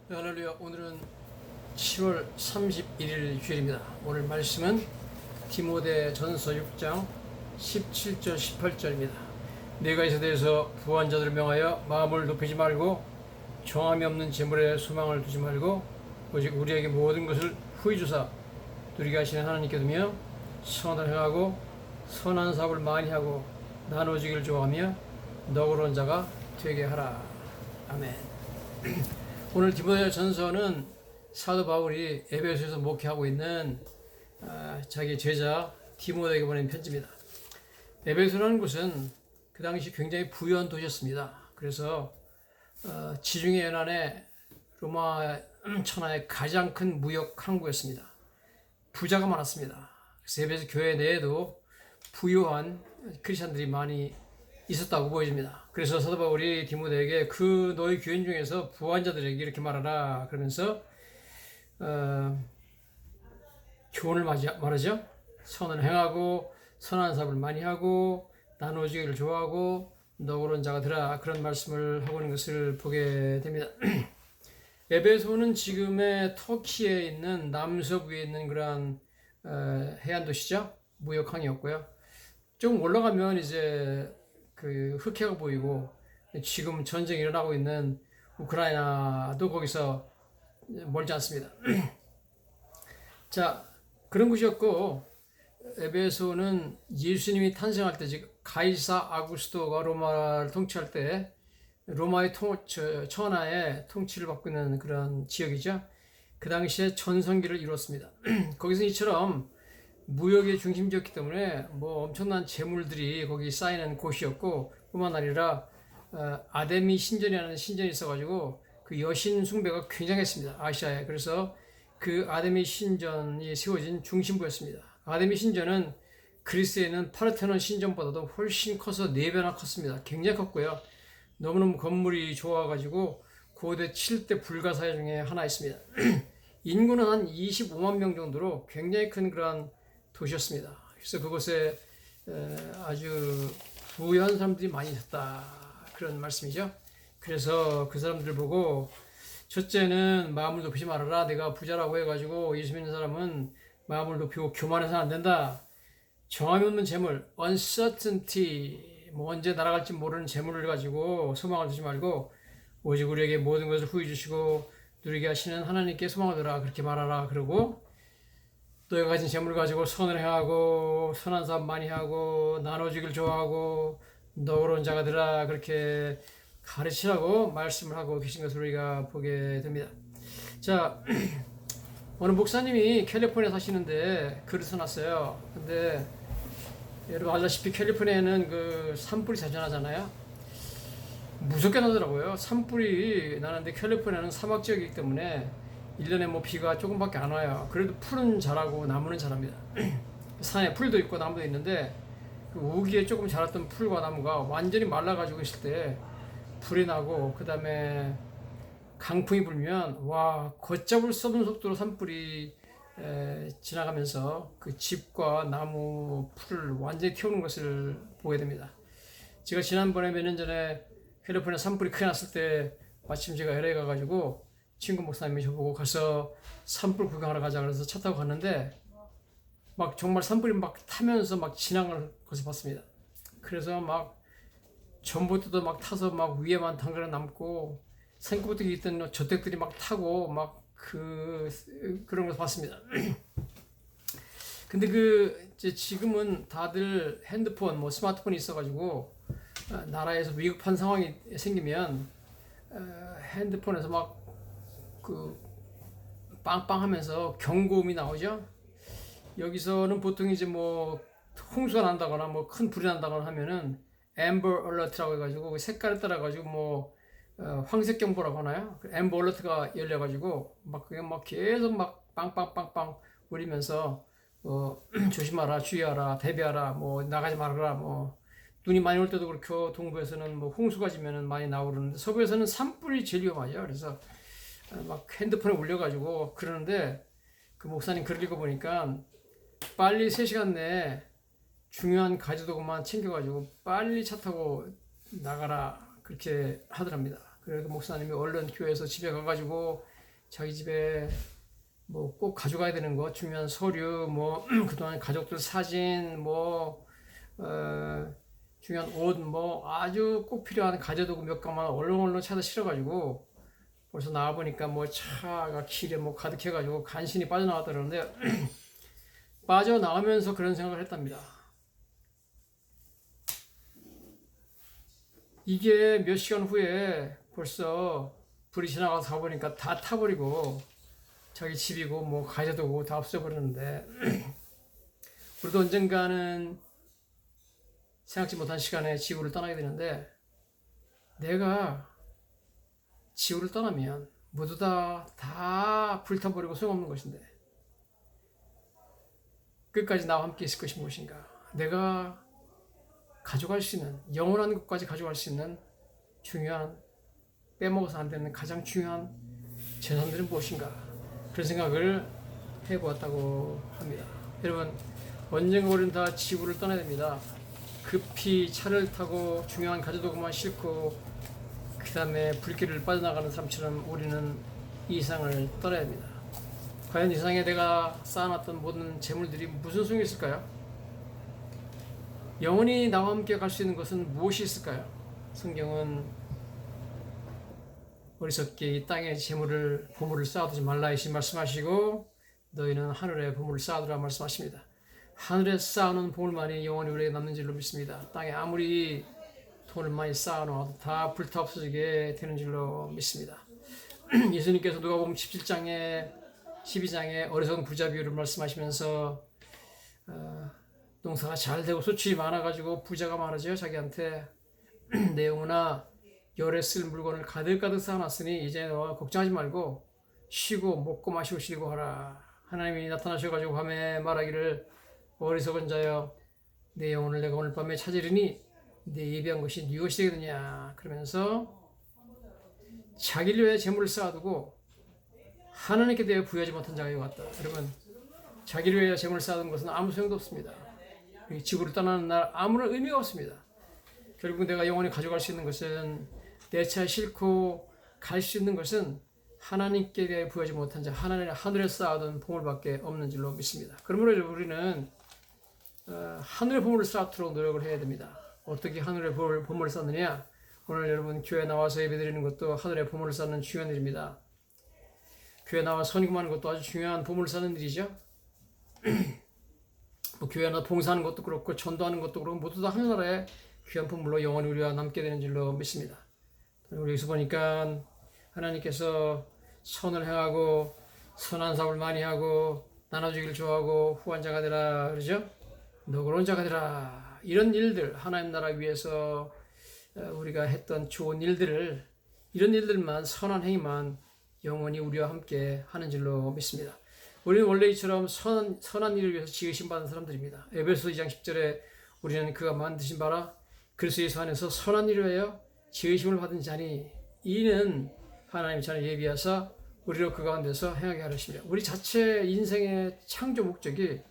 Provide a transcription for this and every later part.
네, 할렐루야. 오늘은 7월 31일 주일입니다. 오늘 말씀은 디모데 전서 6장 17절 18절입니다. 내가 이에 대해서 부한 자들을 명하여 마음을 높이지 말고 정함이 없는 재물에 소망을 두지 말고 오직 우리에게 모든 것을 후히 주사 누리게 하시는 하나님께 두며 선을 행하고 선한 사업을 많이 하고 나누어지기를 좋아하며 너그러운 자가 되게 하라. 아멘. 오늘 디모데 전서는 사도 바울이 에베소에서 목회하고 있는 자기 제자 디모데에게 보낸 편지입니다. 에베소라는 곳은 그 당시 굉장히 부유한 도시였습니다. 그래서 지중해 연안에 로마 천하의 가장 큰 무역 항구였습니다. 부자가 많았습니다. 그래서 에베소 교회 내에도 부유한 크리스천들이 많이 있었다고 보여집니다. 그래서 사도 바울이 디모데에게 그 너희 교인 중에서 부한 자들에게 이렇게 말하라 그러면서 교훈을 말하죠. 선을 행하고 선한 사업을 많이 하고 나누어주기를 좋아하고 너그러운 자가 되라, 그런 말씀을 하고 있는 것을 보게 됩니다. 에베소는 지금의 터키에 있는 남서부에 있는 그러한 해안 도시죠. 무역항이었고요. 좀 올라가면 이제 그 흑해가 보이고 지금 전쟁이 일어나고 있는 우크라이나도 거기서 멀지 않습니다. 자, 그런 곳이었고, 에베소는 예수님이 탄생할 때, 즉 가이사 아구스토가 로마를 통치할 때 로마의 천하의 통치를 받고 있는 그런 지역이죠. 그 당시에 전성기를 이뤘습니다. 거기서 이처럼 무역의 중심지였기 때문에 뭐 엄청난 재물들이 거기 쌓이는 곳이었고, 뿐만 아니라 아데미 신전이라는 신전이 있어가지고 그 여신 숭배가 굉장했습니다, 아시아에. 그래서 그 아데미 신전이 세워진 중심부였습니다. 아데미 신전은 그리스에 있는 파르테논 신전보다도 훨씬 커서 4배나 컸습니다. 굉장히 컸고요. 너무너무 건물이 좋아가지고 고대 7대 불가사의 중에 하나였습니다. 인구는 한 25만 명 정도로 굉장히 큰 그러한 도시였습니다. 그래서 그곳에 아주 부유한 사람들이 많이 있었다, 그런 말씀이죠. 그래서 그 사람들 보고 첫째는 마음을 높이지 말아라. 내가 부자라고 해가지고 예수 믿는 사람은 마음을 높이고 교만해서는 안 된다. 정함이 없는 재물, uncertainty, 뭐 언제 날아갈지 모르는 재물을 가지고 소망을 두지 말고 오직 우리에게 모든 것을 후히 주시고 누리게 하시는 하나님께 소망을 두라, 그렇게 말하라. 그러고 너희가 가진 재물을 가지고 선을 행하고 선한 사업 많이 하고 나눠주기를 좋아하고 너그러운 자가 되라, 그렇게 가르치라고 말씀을 하고 계신 것을 우리가 보게 됩니다. 자, 어느 목사님이 캘리포니아 사시는데 글을 써놨어요. 근데 여러분 알다시피 캘리포니아에는 그 산불이 자주 나잖아요. 무섭게 나더라고요. 산불이 나는데 캘리포니아는 사막 지역이기 때문에 1년에 뭐 비가 조금밖에 안 와요. 그래도 풀은 자라고 나무는 자랍니다. 산에 풀도 있고 나무도 있는데 그 우기에 조금 자랐던 풀과 나무가 완전히 말라가지고 있을 때 불이 나고 그 다음에 강풍이 불면 와, 걷잡을 수 없는 속도로 산불이 지나가면서 그 집과 나무 풀을 완전히 태우는 것을 보게 됩니다. 제가 지난번에 몇 년 전에 캘리포니아 산불이 크게 났을 때 마침 제가 LA 가가지고 친구 목사님이 저보고 가서 산불 구경하러 가자 그래서 차 타고 갔는데 막 정말 산불이 막 타면서 막 지나가는 것을 봤습니다. 그래서 막 전봇대도 막 타서 막 위에만 당근에 남고 산꼭대기 있던 저택들이 막 타고 막 그런 걸 봤습니다. 근데 이제 지금은 다들 핸드폰, 뭐 스마트폰이 있어가지고 나라에서 위급한 상황이 생기면 핸드폰에서 막 빵빵하면서 경고음이 나오죠. 여기서는 보통 이제 뭐 홍수가 난다거나 뭐 큰 불이 난다거나 하면은 앰버 얼러트라고 해가지고 색깔에 따라 가지고 뭐 황색 경보라고 하나요? 앰버 얼러트가 열려가지고 막 그냥 막 계속 막 빵빵빵빵 울리면서 조심하라, 주의하라, 대비하라, 뭐 나가지 말아라, 뭐 눈이 많이 올 때도 그렇고 동부에서는 뭐 홍수가 지면은 많이 나오는데 서부에서는 산불이 제일 위험하죠. 그래서 막 핸드폰에 울려가지고 그러는데 그 목사님 글 읽어보니까 빨리 3시간 내에 중요한 가지도구만 챙겨가지고 빨리 차 타고 나가라, 그렇게 하더랍니다. 그래서 목사님이 얼른 교회에서 집에 가가지고 자기 집에 뭐 꼭 가져가야 되는 거, 중요한 서류, 뭐 그동안 가족들 사진, 뭐 중요한 옷, 뭐 아주 꼭 필요한 가져두고 몇 가만 얼렁얼렁 찾아 실어가지고 벌써 나와 보니까 뭐 차가 길에 뭐 가득해가지고 간신히 빠져나왔다 그러는데 빠져나오면서 그런 생각을 했답니다. 이게 몇 시간 후에 벌써 불이 지나가서 가보니까 다 타버리고 자기 집이고 뭐 가져두고 다 없어버렸는데 우리도 언젠가는 생각지 못한 시간에 지구를 떠나게 되는데 내가 지구를 떠나면 모두 다 불타버리고 소용없는 것인데 끝까지 나와 함께 있을 것이 무엇인가? 내가 가져갈 수 있는 영원한 것까지 가져갈 수 있는 중요한 빼먹어서 안 되는 가장 중요한 재산들은 무엇인가? 그런 생각을 해보았다고 합니다. 여러분 언젠가 우리는 다 지구를 떠나야 됩니다. 급히 차를 타고 중요한 가져두고만 싣고 그 다음에 불길을 빠져나가는 사람처럼 우리는 이 세상을 떠나야 합니다. 과연 이 세상에 내가 쌓아놨던 모든 재물들이 무슨 소용이 있을까요? 영원히 나와 함께 갈 수 있는 것은 무엇이 있을까요? 성경은 어리석게 이 땅의 재물을 보물을 쌓아두지 말라 이시 말씀하시고 너희는 하늘에 보물을 쌓아두라 말씀하십니다. 하늘에 쌓아놓은 보물만이 영원히 우리에게 남는 줄로 믿습니다. 땅에 아무리 돈을 많이 쌓아놓아도 다 불타 없어지게 되는 줄로 믿습니다. 예수님께서 누가복음 17장에 12장에 어리석은 부자 비유를 말씀하시면서 농사가 잘 되고 소출이 많아가지고 부자가 많아져요. 자기한테 내 영혼아 열에 쓸 물건을 가득가득 쌓아놨으니 이제 너와 걱정하지 말고 쉬고 먹고 마시고 쉬고 하라. 하나님이 나타나셔가지고 밤에 말하기를 어리석은 자여 내 영혼을 내가 오늘 밤에 찾으리니 내 예비한 것이 네 것이 되겠느냐. 그러면서 자기를 위해 재물을 쌓아두고 하나님께 대해 부여하지 못한 자가 왔다. 여러분 자기를 위해 재물을 쌓아둔 것은 아무 소용도 없습니다. 이 지구를 떠나는 날 아무런 의미가 없습니다. 결국 내가 영원히 가져갈 수 있는 것은 내 차에 싣고 갈 수 있는 것은 하나님께 대해 부여하지 못한 자 하늘에 쌓아둔 보물밖에 없는 줄로 믿습니다. 그러므로 우리는 하늘의 보물을 쌓도록 노력을 해야 됩니다. 어떻게 하늘의 보물을 쌓느냐? 오늘 여러분 교회 나와서 예배드리는 것도 하늘의 보물을 쌓는 중요한 일입니다. 교회 나와 선교하는 것도 아주 중요한 보물을 쌓는 일이죠. 뭐 교회 나와 봉사하는 것도 그렇고 전도하는 것도 그렇고 모두 다 하늘나라의 귀한 보물로 영원히 우리와 남게 되는 줄로 믿습니다. 우리 여기서 보니까 하나님께서 선을 행하고 선한 사업을 많이 하고 나눠주기를 좋아하고 후한자가 되라 그러죠. 너그러운 자가 되라. 이런 일들 하나님 나라 위해서 우리가 했던 좋은 일들을 이런 일들만 선한 행위만 영원히 우리와 함께 하는 줄로 믿습니다. 우리는 원래 이처럼 선한 일을 위해서 지으심 받은 사람들입니다. 에베소 2장 10절에 우리는 그가 만드신 바라 그리스도 예수 안에서 선한 일을 위하여 지으심을 받은 자니 이는 하나님 저를 예비하사 우리로 그 가운데서 행하게 하시며 우리 자체 인생의 창조 목적이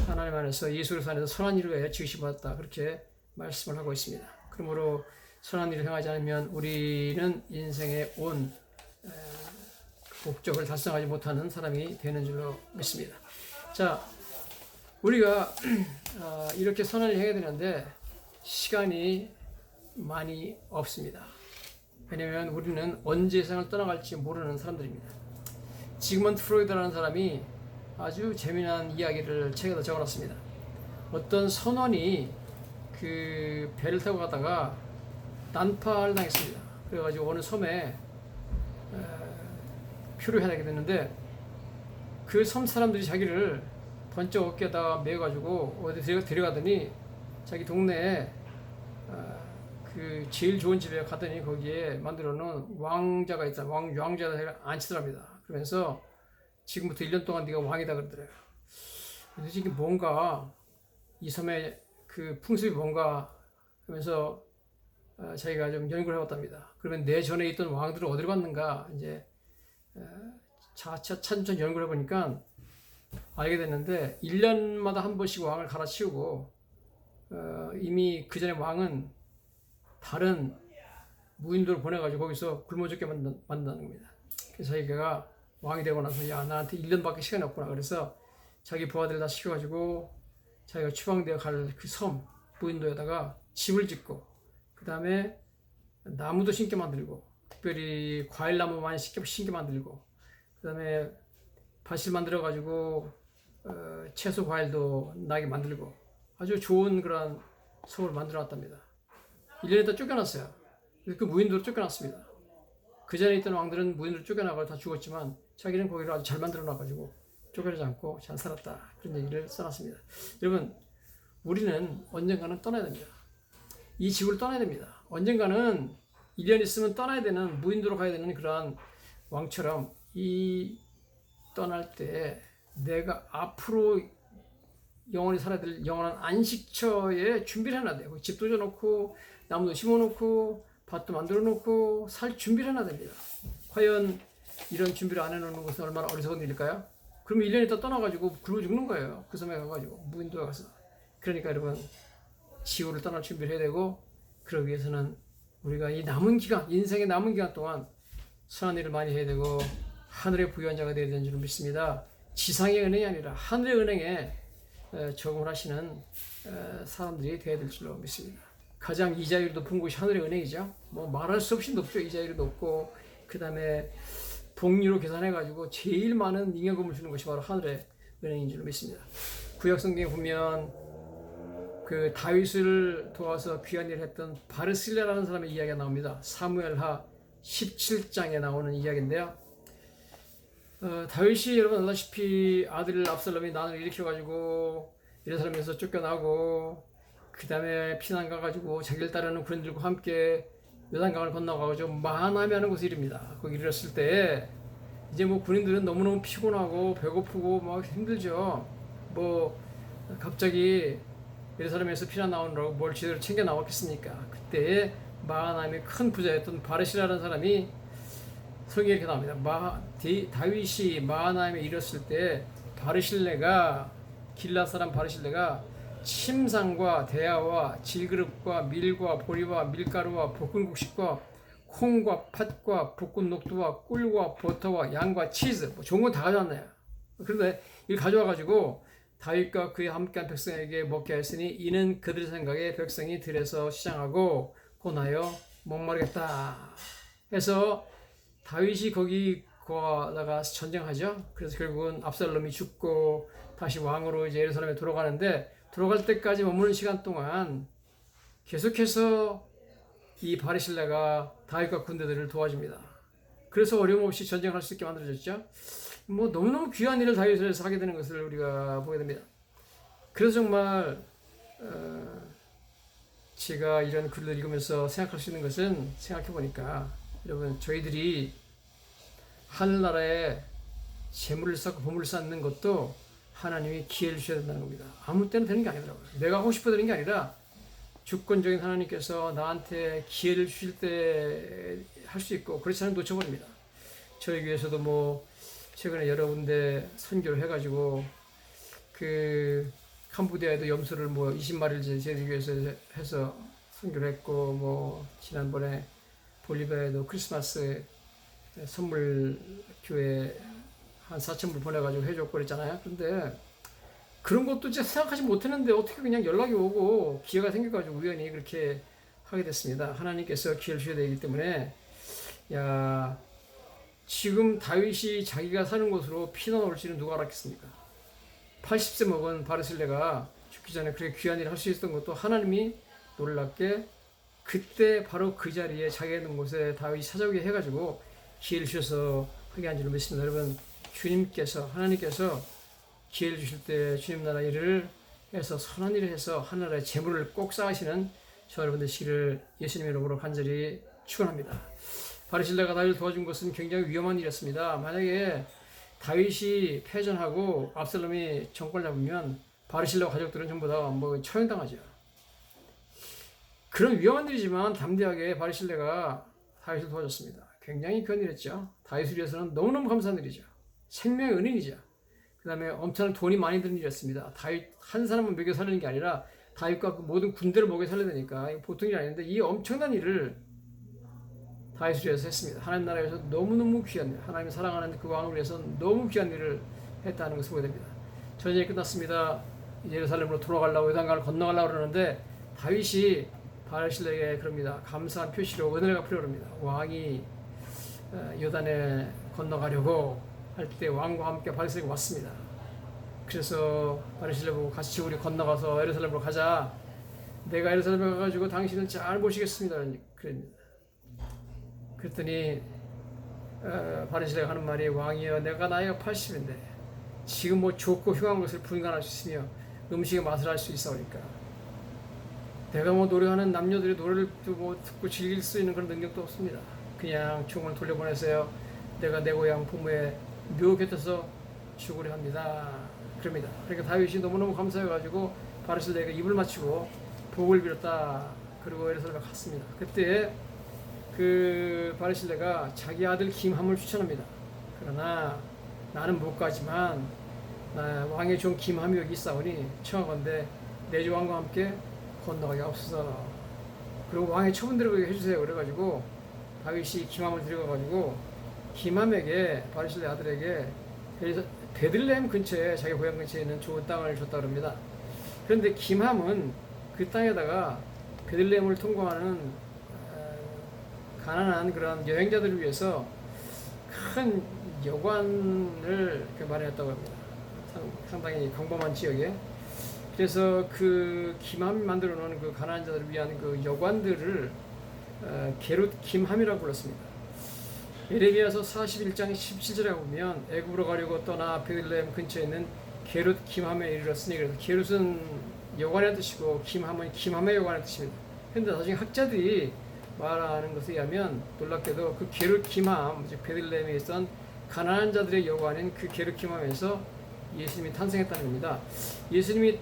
하나님 안에서 예수 그리스도 안에서 선한 일을 위하여 지으심 받았다 그렇게 말씀을 하고 있습니다. 그러므로 선한 일을 행하지 않으면 우리는 인생의 온 목적을 달성하지 못하는 사람이 되는 줄로 믿습니다. 자, 우리가 이렇게 선한 일을 해야 되는데 시간이 많이 없습니다. 왜냐하면 우리는 언제 세상을 떠나갈지 모르는 사람들입니다. 지그먼트 프로이드라는 사람이 아주 재미난 이야기를 책에다 적어놨습니다. 어떤 선원이 그 배를 타고 가다가 난파를 당했습니다. 그래가지고 어느 섬에 표류해야 하게 됐는데 그 섬 사람들이 자기를 번쩍 어깨에다가 메어가지고 어디 데려가더니 자기 동네에 그 제일 좋은 집에 가더니 거기에 만들어 놓은 왕자가 있다. 왕자가 앉히더랍니다. 그러면서 지금부터 1년 동안 네가 왕이다 그러더래요. 그래서 이게 뭔가 이 섬의 그 풍습이 뭔가 하면서 자기가 좀 연구를 해봤답니다. 그러면 내 전에 있던 왕들은 어디로 갔는가 이제 차츰 연구를 해보니까 알게 됐는데 1년마다 한 번씩 왕을 갈아치우고 이미 그 전에 왕은 다른 무인도를 보내가지고 거기서 굶어 죽게 만든다는 겁니다. 그래서 자기가 왕이 되고 나서 야 나한테 1년밖에 시간이 없구나. 그래서 자기 부하들 다 시켜가지고 자기가 추방되어 갈 그 섬 무인도에다가 집을 짓고 그 다음에 나무도 심게 만들고 특별히 과일나무 많이 심게 만들고 그 다음에 밭을 만들어 가지고 채소 과일도 나게 만들고 아주 좋은 그런 섬을 만들어 놨답니다. 1년에 다 쫓겨났어요. 그 무인도로 쫓겨났습니다. 그 전에 있던 왕들은 무인도로 쫓겨나고 다 죽었지만 자기는 거기를 아주 잘 만들어 놔가지고 쫓겨나지 않고 잘 살았다. 그런 얘기를 써놨습니다. 여러분, 우리는 언젠가는 떠나야 됩니다. 이 지구를 떠나야 됩니다. 언젠가는 1년 있으면 떠나야 되는, 무인도로 가야 되는 그러한 왕처럼 이 떠날 때 내가 앞으로 영원히 살아야 될 영원한 안식처에 준비를 해놔야 돼요. 집도 져놓고 나무도 심어놓고 밭도 만들어놓고 살 준비를 해놔야 됩니다. 과연 이런 준비를 안 해놓는 것은 얼마나 어리석은 일일까요? 그러면 1년 있다 떠나가지고 굶어 죽는 거예요. 그 섬에 가가지고 무인도에 가서. 그러니까 여러분 지구를 떠날 준비를 해야 되고 그러기 위해서는 우리가 이 남은 기간, 인생의 남은 기간 동안 선한 일을 많이 해야 되고 하늘의 부유한 자가 되어야 되는 줄 믿습니다. 지상의 은행이 아니라 하늘의 은행에 적응을 하시는 사람들이 되어야 될 줄로 믿습니다. 가장 이자율이 높은 곳이 하늘의 은행이죠. 뭐 말할 수 없이 높죠. 이자율이 높고 그 다음에 복리로 계산해가지고 제일 많은 잉여금을 주는 것이 바로 하늘의 은행인 줄로 믿습니다. 구약성경에 보면 그 다윗을 도와서 귀한 일을 했던 바르실레라는 사람의 이야기가 나옵니다. 사무엘하 17장에 나오는 이야기인데요. 다윗이 여러분 알다시피 아들 압살롬이 난을 일으켜가지고 예루살렘에서 쫓겨나고 그 다음에 피난 가가지고 자기를 따르는 군인들과 함께 요단강을 건너가지고 마하나임 하는 곳에 이릅니다. 거기 이르렀을 때 이제 뭐 군인들은 너무너무 피곤하고 배고프고 막 힘들죠. 뭐 갑자기 예루살렘에서 피난 나오느라고 뭘 제대로 챙겨 나왔겠습니까? 그때 마하나임의 큰 부자였던 바르시라는 사람이 성경에 이렇게 나옵니다. 다윗이 마하나임에 이르렀을 때 바르실레가 길라 사람 바르실레가 침상과 대야와 질그릇과 밀과 보리와 밀가루와 볶은 곡식과 콩과 팥과 볶은 녹두와 꿀과 버터와 양과 치즈 뭐 좋은 건 다 가져왔네요. 그런데 이걸 가져와가지고 다윗과 그의 함께한 백성에게 먹게 하였으니 이는 그들 생각에 백성이 들에서 시장하고 고나여 목마르겠다 해서 다윗이 거기다가 전쟁하죠. 그래서 결국은 압살롬이 죽고 다시 왕으로 이제 예루살렘에 돌아가는데 돌아갈 때까지 머무는 시간 동안 계속해서 이 바르실레가 다윗과 군대들을 도와줍니다. 그래서 어려움 없이 전쟁을 할 수 있게 만들어졌죠. 뭐 너무너무 귀한 일을 다윗을 해서 하게 되는 것을 우리가 보게 됩니다. 그래서 정말 제가 이런 글을 읽으면서 생각할 수 있는 것은 생각해 보니까 여러분 저희들이 하늘나라에 재물을 쌓고 보물을 쌓는 것도 하나님이 기회를 주셔야 된다는 겁니다. 아무 때나 되는 게 아니더라고요. 내가 하고 싶어 되는 게 아니라 주권적인 하나님께서 나한테 기회를 주실 때 할 수 있고 그렇지 않으면 놓쳐버립니다. 저희 교회에서도 뭐 최근에 여러 군데 선교를 해가지고 그 캄보디아에도 염소를 뭐 20마리를 저희 교회에서 해서 선교를 했고 뭐 지난번에 볼리비아에도 크리스마스 선물 교회 한 4,000불 보내가지고 해줬고 그랬잖아요. 근데 그런 것도 진짜 생각하지 못했는데 어떻게 그냥 연락이 오고 기회가 생겨가지고 우연히 그렇게 하게 됐습니다. 하나님께서 기회를 주셔야 되기 때문에 야 지금 다윗이 자기가 사는 곳으로 피난 올지는 누가 알았겠습니까? 80세 먹은 바르실레가 죽기 전에 그렇게 귀한 일을 할 수 있었던 것도 하나님이 놀랍게 그때 바로 그 자리에 자기가 있는 곳에 다윗이 찾아오게 해가지고 기회를 주셔서 하게 한 줄로 믿습니다. 여러분 주님께서 하나님께서 기회를 주실 때 주님 나라 일을 해서 선한 일을 해서 하나님의 재물을 꼭 쌓으시는 저 여러분 되시기를 예수님의 이름으로 간절히 축원합니다. 바르실레가 다윗을 도와준 것은 굉장히 위험한 일이었습니다. 만약에 다윗이 패전하고 압살롬이 정권을 잡으면 바르실레 가족들은 전부 다 뭐 처형당하죠. 그런 위험한 일이지만 담대하게 바르실레가 다윗을 도와줬습니다. 굉장히 귀한 일이었죠. 다윗을 위해서는 너무너무 감사한 일이죠. 생명의 은인이죠. 그 다음에 엄청난 돈이 많이 드는 일이었습니다. 다윗 한 사람만 먹여 살리는 게 아니라 다윗과 그 모든 군대를 먹여 살려야 되니까 보통 일이 아닌데 이 엄청난 일을 다윗을 위해서 했습니다. 하나님 나라에서 너무너무 귀한 일, 하나님 사랑하는 그 왕을 위해서 너무 귀한 일을 했다는 것을 보게 됩니다. 전쟁이 끝났습니다. 예루살렘으로 돌아가려고 요단강을 건너가려고 그러는데 다윗이 바르실레에게 그럽니다. 감사한 표시로 은혜를 갚으려고 합니다. 왕이 요단에 건너가려고 할 때 왕과 함께 바르실레가 왔습니다. 그래서 바르실레 보고 같이 우리 건너가서 예루살렘으로 가자. 내가 예루살렘에 가가지고 당신을 잘 모시겠습니다. 그랬습니다. 그랬더니 바르실레가 하는 말이 왕이여 내가 나이가 80인데 지금 뭐 좋고 흉한 것을 분간할 수 있으며 음식의 맛을 알 수 있사오니까 내가 뭐 노래하는 남녀들의 노래를 뭐 듣고 즐길 수 있는 그런 능력도 없습니다. 그냥 총을 돌려보내세요. 내가 내 고향 부모의 묘 곁에서 죽으려 합니다. 그럽니다. 그러니까 다윗이 너무너무 감사해가지고 바르실레에게 입을 맞추고 복을 빌었다. 그리고 예루살렘에 갔습니다. 그때 그 바르실레가 자기 아들 김함을 추천합니다. 그러나 나는 못 가지만 왕의 종 김함이 여기 있사오니 청하건대 내 조왕과 함께 건너가게 하옵소서. 그리고 왕의 처분대로 해주세요. 그래가지고 다윗이 김함을 데려가가지고 김함에게 바르실레 아들에게 베들레헴 근처에 자기 고향 근처에 있는 좋은 땅을 줬다 그럽니다. 그런데 김함은 그 땅에다가 베들레헴을 통과하는 가난한 그런 여행자들을 위해서 큰 여관을 마련했다고 합니다. 상당히 광범한 지역에. 그래서 그 김함이 만들어 놓은 그 가난한 자들을 위한 그 여관들을 게룻 김함이라고 불렀습니다. 예레미야서 41장 17절에 보면 애굽으로 가려고 떠나 베들레헴 근처에 있는 게룻 김함에 이르렀으니, 그래서 게룻은 여관의 뜻이고 김함은 김함의 여관의 뜻입니다. 그런데 나중에 학자들이 말하는 것에 의하면 놀랍게도 그 게룻 김함, 즉 베들레헴에 있던 가난한 자들의 여관인 그 게룻 김함에서 예수님이 탄생했다는 겁니다. 예수님이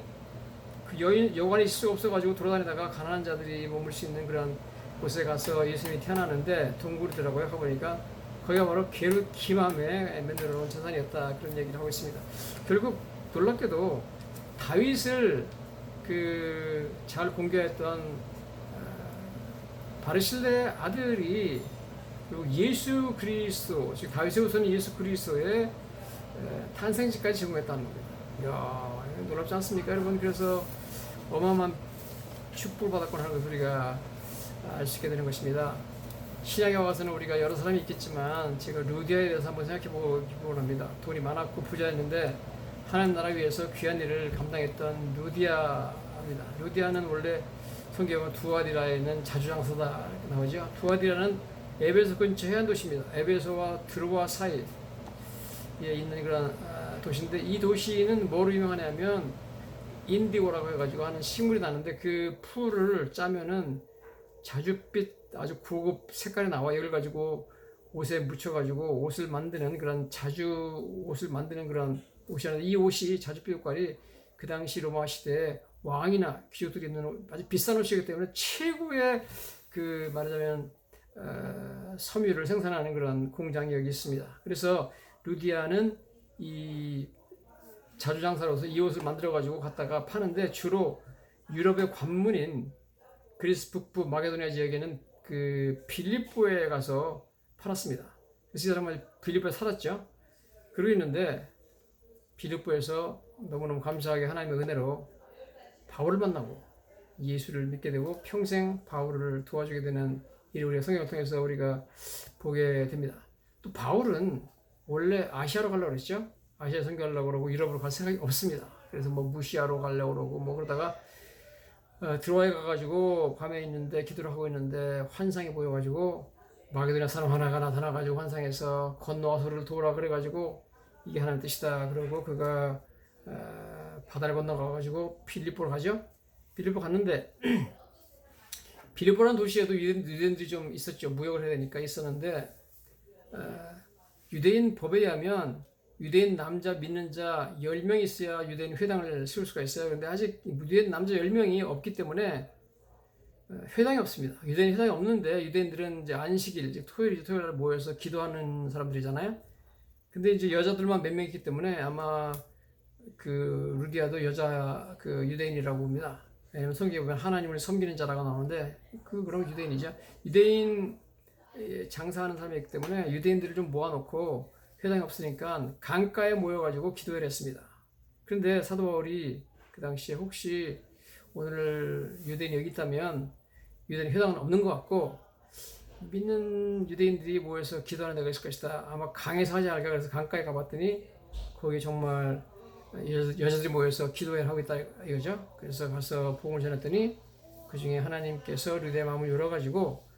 그 여관이 있을 수가 없어가지고 돌아다니다가 가난한 자들이 머물 수 있는 그런 곳에 가서 예수님이 태어나는데 동굴이더라고요. 가보니까 거기가 바로 게룻 김함에 만들어 놓은 재산이었다, 그런 얘기를 하고 있습니다. 결국 놀랍게도 다윗을 잘 공개했던 바르실레 아들이 예수 그리스도, 즉 다윗의 후손인 예수 그리스도의 탄생지까지 제공했다는 겁니다. 이야, 놀랍지 않습니까, 여러분? 그래서 어마어마한 축복을 받았구나 하는 것을 우리가 알 수 있게 되는 것입니다. 신약에 와서는 우리가 여러 사람이 있겠지만 제가 루디아에 대해서 한번 생각해 보곤 합니다. 돈이 많았고 부자였는데 하나님 나라 위해서 귀한 일을 감당했던 루디아입니다. 루디아는 원래 성경은 두아디라에 있는 자주장사다 나오죠. 두아디라는 에베소 근처 해안 도시입니다. 에베소와 드로아 사이에 있는 그런 도시인데, 이 도시는 뭐로 유명하냐면 인디고라고 해가지고 하는 식물이 나는데 그 풀을 짜면은 자줏빛 아주 고급 색깔이 나와. 이걸 가지고 옷에 묻혀가지고 옷을 만드는 그런 옷을 만드는 그런 옷이라는데, 이 옷이 자줏빛 색깔이 그 당시 로마 시대에 왕이나 귀족들이 입는 아주 비싼 옷이기 때문에 최고의 말하자면 섬유를 생산하는 그런 공장이 여기 있습니다. 그래서 루디아는 이 자주장사로서 이 옷을 만들어 가지고 갖다가 파는데, 주로 유럽의 관문인 그리스 북부 마게도니아 지역에는 그 빌립보에 가서 팔았습니다. 그래서 이 사람은 빌립보에 살았죠. 그러고 있는데 빌립보에서 너무너무 감사하게 하나님의 은혜로 바울을 만나고 예수를 믿게 되고 평생 바울을 도와주게 되는 일을 우리가 성경을 통해서 우리가 보게 됩니다. 또 바울은 원래 아시아로 가려고 그랬죠. 아시아 선교하려고 그러고 유럽으로 갈 생각이 없습니다. 그래서 뭐 무시아로 가려고 그러고 뭐 그러다가 드로아에 가가지고 밤에 있는데 기도를 하고 있는데 환상이 보여가지고 마게도냐 사람 하나가 나타나가지고 환상에서 건너와서 그를 도우라 그래가지고 이게 하나님 뜻이다 그러고 그가 바다를 건너가가지고 빌립보로 가죠. 빌립보 갔는데 빌립보라는 도시에도 유대인들이 좀 있었죠. 무역을 해야 되니까 있었는데 유대인 법에 의하면 유대인 남자 믿는 자 10명 있어야 유대인 회당을 세울 수가 있어요. 그런데 아직 유대인 남자 10명이 없기 때문에 회당이 없습니다. 유대인 회당이 없는데 유대인들은 이제 안식일, 이제 토요일 모여서 기도하는 사람들이잖아요. 근데 이제 여자들만 몇 명 있기 때문에 아마 그 루디아도 여자 유대인이라고 봅니다. 왜냐면 성경에 보면 하나님을 섬기는 자라고 나오는데 그럼 유대인이죠. 유대인 장사하는 사람이기 때문에 유대인들을 좀 모아놓고 회당이 없으니까 강가에 모여가지고 기도회를 했습니다. 그런데 사도 바울이 그 당시에 혹시 오늘 유대인이 여기 있다면 유대인 회당은 없는 것 같고 믿는 유대인들이 모여서 기도하는 데가 있을 것이다. 아마 강에서 하지 않을까. 그래서 강가에 가봤더니 거기 정말 여자들이 모여서 기도회를 하고 있다 이거죠. 그래서 가서 복음을 전했더니 그 중에 하나님께서 유대의 마음을 열어가지고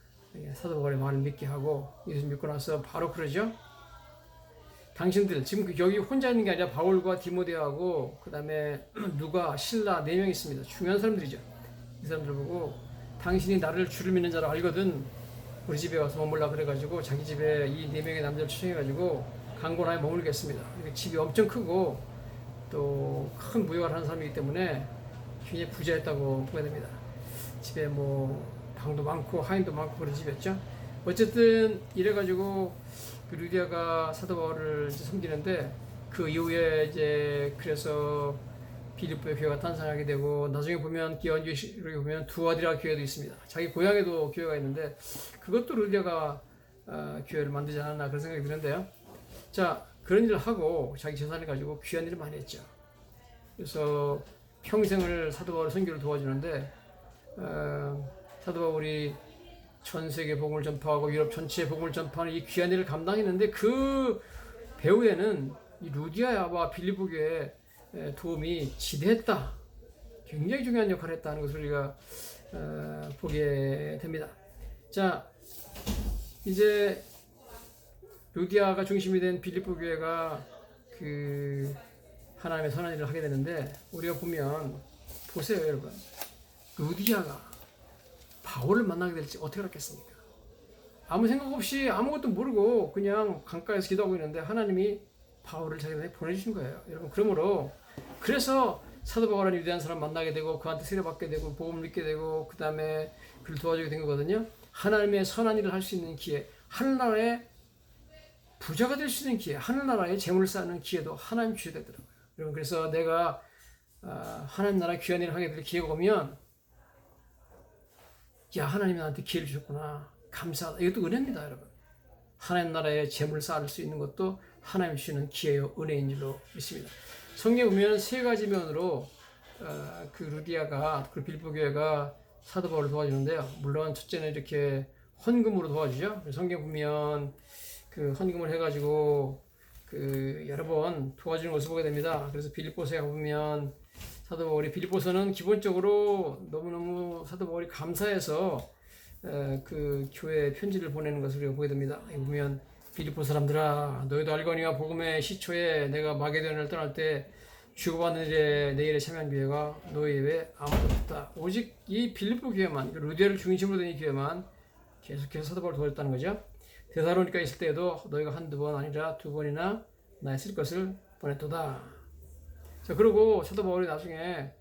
사도 바울의 말을 믿게 하고 예수 믿고 나서 바로 그러죠. 당신들 지금 여기 혼자 있는 게 아니라 바울과 디모데하고 그 다음에 누가 실라 4명 있습니다. 중요한 사람들이죠. 이 사람들 보고 당신이 나를 주를 믿는 자로 알거든 우리 집에 와서 머물라 그래가지고 자기 집에 이 4명의 남자를 초청해가지고 강고나에 머물겠습니다. 집이 엄청 크고 또 큰 무역을 하는 사람이기 때문에 굉장히 부자였다고 보게 됩니다. 집에 뭐 방도 많고 하인도 많고 그런 집이었죠. 어쨌든 이래가지고 그 루디아가 사도 바울을 섬기는데 그 이후에 이제 그래서 빌립보의 교회가 탄생하게 되고 나중에 보면 기원주의로 보면 두아디라 교회도 있습니다. 자기 고향에도 교회가 있는데 그것도 루디아가 교회를 만들지 않았나 그런 생각이 드는데요. 자 그런 일을 하고 자기 재산을 가지고 귀한 일을 많이 했죠. 그래서 평생을 사도 바울 선교를 도와주는데 사도 바울이 전 세계 복음을 전파하고 유럽 전체에 복음을 전파하는 이 귀한 일을 감당했는데 그 배후에는 이 루디아와 빌립보 교회의 도움이 지대했다. 굉장히 중요한 역할을 했다는 것을 우리가 보게 됩니다. 자, 이제 루디아가 중심이 된 빌립보 교회가 그 하나님의 선한 일을 하게 되는데 우리가 보면 보세요, 여러분. 루디아가 바울을 만나게 될지 어떻게 알았겠습니까? 아무 생각 없이 아무것도 모르고 그냥 강가에서 기도하고 있는데 하나님이 바울을 자기한테 보내주신 거예요. 여러분, 그러므로 그래서 사도 바울은 위대한 사람 만나게 되고 그한테 세례받게 되고 복음을 믿게 되고 그 다음에 그를 도와주게 된 거거든요. 하나님의 선한 일을 할 수 있는 기회, 하늘나라의 부자가 될 수 있는 기회, 하늘나라에 재물을 쌓는 기회도 하나님 주셔야 되더라고요. 여러분, 그래서 내가 하나님 나라 귀한 일을 하게 될 기회가 오면 야, 하나님이 나한테 기회를 주셨구나. 감사하다. 이것도 은혜입니다, 여러분. 하나님 나라에 재물을 쌓을 수 있는 것도 하나님 주시는 기회요, 은혜인 줄로 믿습니다. 성경에 보면 3가지 면으로 그 루디아가, 그 빌립보 교회가 사도 바울을 도와주는데요. 물론 첫째는 이렇게 헌금으로 도와주죠. 성경 보면 그 헌금을 해가지고 그 여러 번 도와주는 것을 보게 됩니다. 그래서 빌립보서에 보면 사도 바울이 빌립보서는 기본적으로 너무너무 사도 바울이 감사해서 그 교회에 편지를 보내는 것을 우리가 보게 됩니다. 여기 보면 빌립보 사람들아 너희도 알거니와 복음의 시초에 내가 마게도냐를 떠날 때 주고받는 일에 내 일에 참여한 교회가 너희 외에 아무도 없다. 오직 이 빌립보 교회만 루디아를 중심으로 된 이 교회만 계속해서 사도 바울을 도와줬다는 거죠. 데살로니가 있을 때에도 너희가 한두 번 아니라 2번이나 나의 쓸 것을 보냈도다. 자, 그리고 사도 바울이 나중에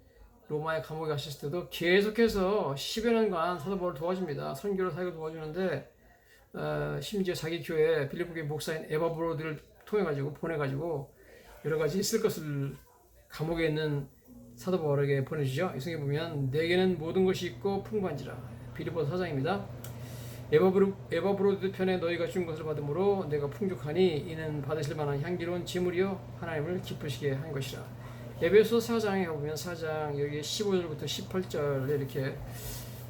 로마의 감옥에 가셨을 때도 계속해서 10여 년간 사도 바울을 도와줍니다. 선교로 사역을 도와주는데 심지어 자기 교회 빌립보 교회 목사인 에바브로드를 통해 가지고 보내가지고 여러 가지 쓸 것을 감옥에 있는 사도 바울에게 보내주죠. 이 성경에 보면 내게는 모든 것이 있고 풍부한지라. 빌립보서 4장입니다. 에바브로드 편에 너희가 준 것을 받음으로 내가 풍족하니 이는 받으실 만한 향기로운 제물이요 하나님을 기쁘시게 한 것이라. 에베소 4장에 가보면 4장 여기 15절부터 18절에 이렇게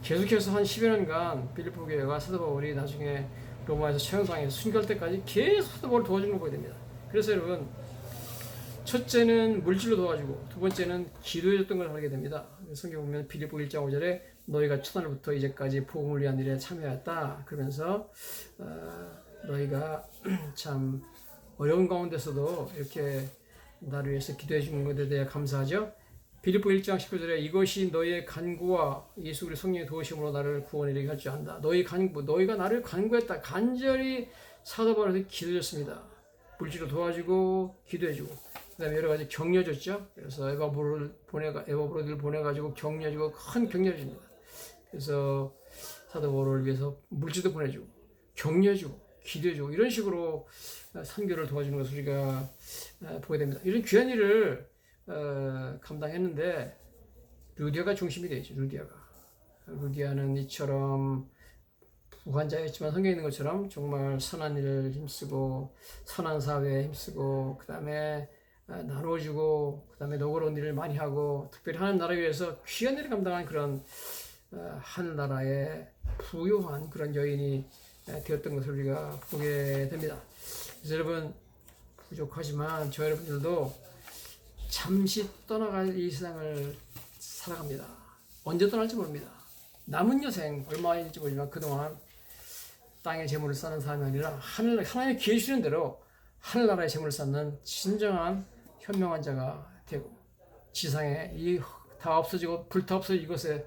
계속해서 한 10여 년간 빌립보 교회가 사도 바울이 나중에 로마에서 처형당해서 순교할 때까지 계속 사도 바울을 도와주는 걸 보게 됩니다. 그래서 여러분, 첫째는 물질로 도와주고 두 번째는 기도해줬던 걸 알게 됩니다. 성경 보면 빌립보 1장 5절에 너희가 첫날부터 이제까지 복음을 위한 일에 참여했다. 그러면서 너희가 참 어려운 가운데서도 이렇게 나를 위해서 기도해 주는 것에 대해 감사하죠. 빌립보 1장 19절에 이것이 너희의 간구와 예수 그리스도 성령의 도우심으로 나를 구원에 이르게 할 줄 안다. 너희가 나를 간구했다. 간절히 사도 바울에게 기도했습니다. 물질로 도와주고 기도해주고 그 다음에 여러 가지 격려줬죠. 그래서 에바브로드를 보내가지고 격려주고 큰 격려를 줍니다. 그래서 사도 바울을 위해서 물질도 보내주고 격려주고 기도해주고 이런 식으로 선교를 도와주는 것을 우리가 보게 됩니다. 이런 귀한 일을 감당했는데 루디아가 중심이 되죠. 루디아는 이처럼 부환자였지만 성경에 있는 것처럼 정말 선한 일을 힘쓰고 선한 사회에 힘쓰고 그 다음에 나눠주고 그 다음에 노고로운 일을 많이 하고 특별히 하나님 나라 위해서 귀한 일을 감당한 그런 하늘나라의 부유한 그런 여인이 되었던 것을 우리가 보게 됩니다. 그래서 여러분 부족하지만 저 여러분들도 잠시 떠나갈 이 세상을 살아갑니다. 언제 떠날지 모릅니다. 남은 여생 얼마인지 모르지만 그동안 땅의 재물을 쌓는 사람이 아니라 하나님의 기회 주시는 대로 하늘나라의 재물을 쌓는 진정한 현명한 자가 되고 지상에 이 다 없어지고 불타 없어질 이것에만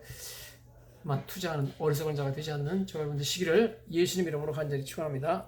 투자하는 어리석은 자가 되지 않는 저 여러분들 시기를 예수님 이름으로 간절히 축원합니다.